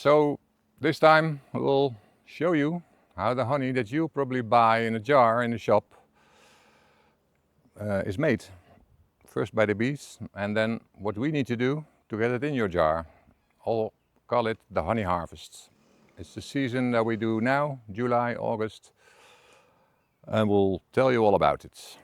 So this time we'll show you how the honey that you probably buy in a jar in the shop is made. First by the bees, and then what we need to do to get it in your jar. I'll call it the honey harvest. It's the season that we do now, July, August, and we'll tell you all about it.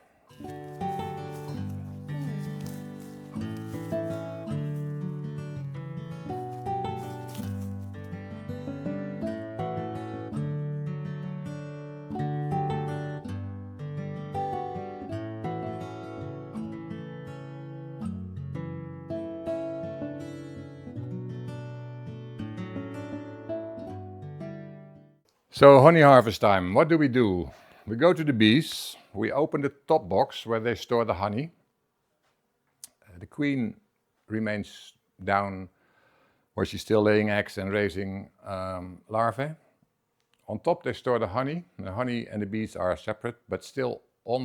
So honey harvest time, what do? We go to the bees, we open the top box where they store the honey. The queen remains down where she's still laying eggs and raising larvae. On top they store the honey and the bees are separate, but still on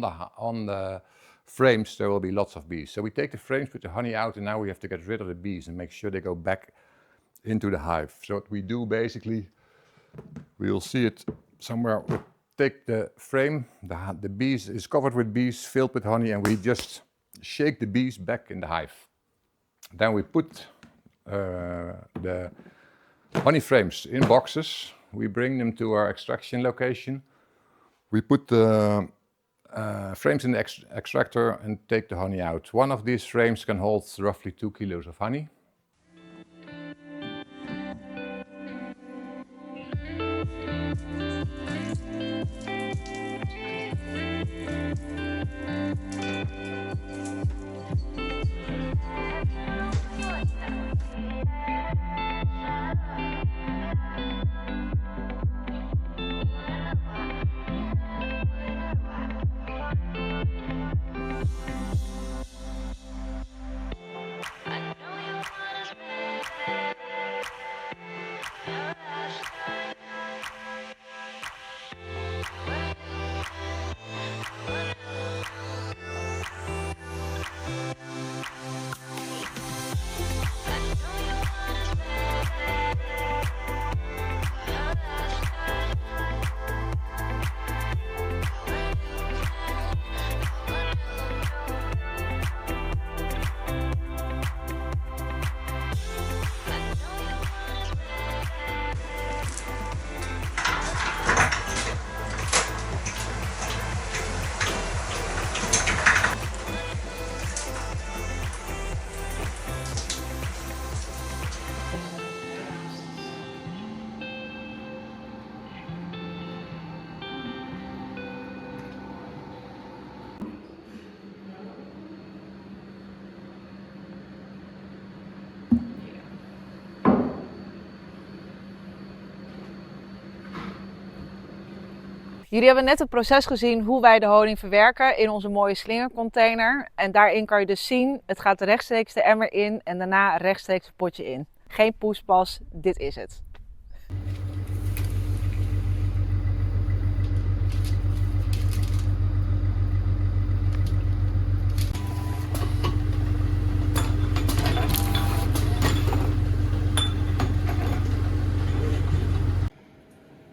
the frames there will be lots of bees. So we take the frames, put the honey out, and now we have to get rid of the bees and make sure they go back into the hive. So what we do basically, we'll see it somewhere. We take the frame, the bees is covered with bees, filled with honey, and we just shake the bees back in the hive. Then we put the honey frames in boxes. We bring them to our extraction location. We put the frames in the extractor and take the honey out. One of these frames can hold roughly 2 kilos of honey. Jullie hebben net het proces gezien hoe wij de honing verwerken in onze mooie slingercontainer. En daarin kan je dus zien, het gaat rechtstreeks de emmer in en daarna rechtstreeks het potje in. Geen poespas, dit is het.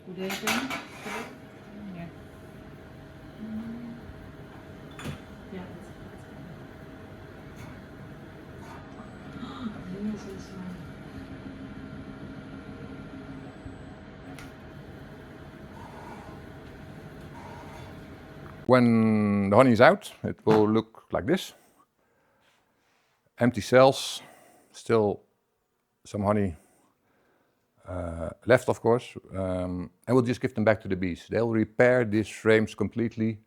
Hoe deze? When the honey is out, it will look like this. Empty cells, still some honey left, of course, and we'll just give them back to the bees. They'll repair these frames completely.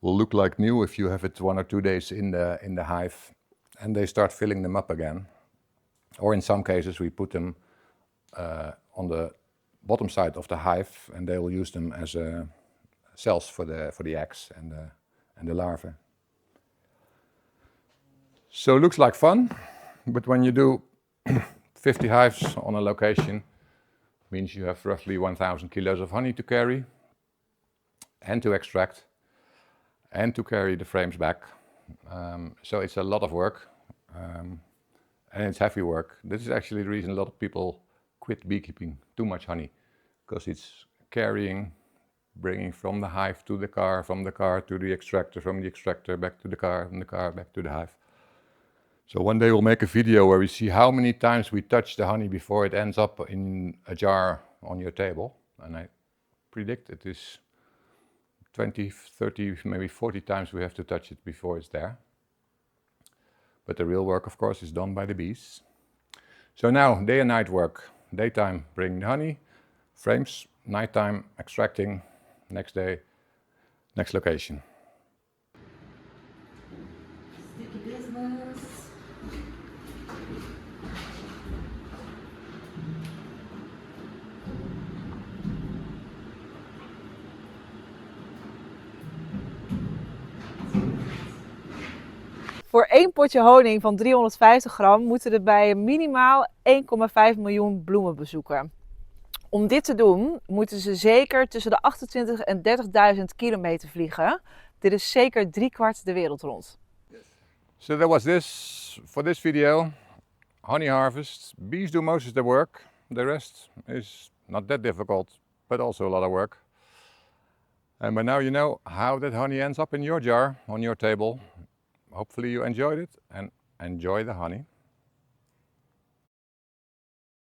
Will look like new if you have it 1 or 2 days in the hive, and they start filling them up again. Or in some cases we put them on the bottom side of the hive, and they will use them as cells for the eggs and the larvae. So it looks like fun, but when you do 50 hives on a location, means you have roughly 1,000 kilos of honey to carry and to extract and to carry the frames back. So it's a lot of work and it's heavy work. This is actually the reason a lot of people quit beekeeping too much honey, because it's carrying, bringing from the hive to the car, from the car to the extractor, from the extractor back to the car, from the car back to the hive. So one day we'll make a video where we see how many times we touch the honey before it ends up in a jar on your table. And I predict it is 20, 30, maybe 40 times we have to touch it before it's there. But the real work, of course, is done by the bees. So now, day and night work. Daytime, bringing the honey, frames, nighttime, extracting, next day, next location. Sticky business. Voor één potje honing van 350 gram moeten de bijen minimaal 1,5 miljoen bloemen bezoeken. Om dit te doen moeten ze zeker tussen de 28 en 30.000 kilometer vliegen. Dit is zeker 3/4 de wereld rond. So that was this for this video. Honey harvest. Bees do most of the work. The rest is not that difficult, but also a lot of work. And by now you know how that honey ends up in your jar, on your table. Hopefully you enjoyed it and enjoy the honey.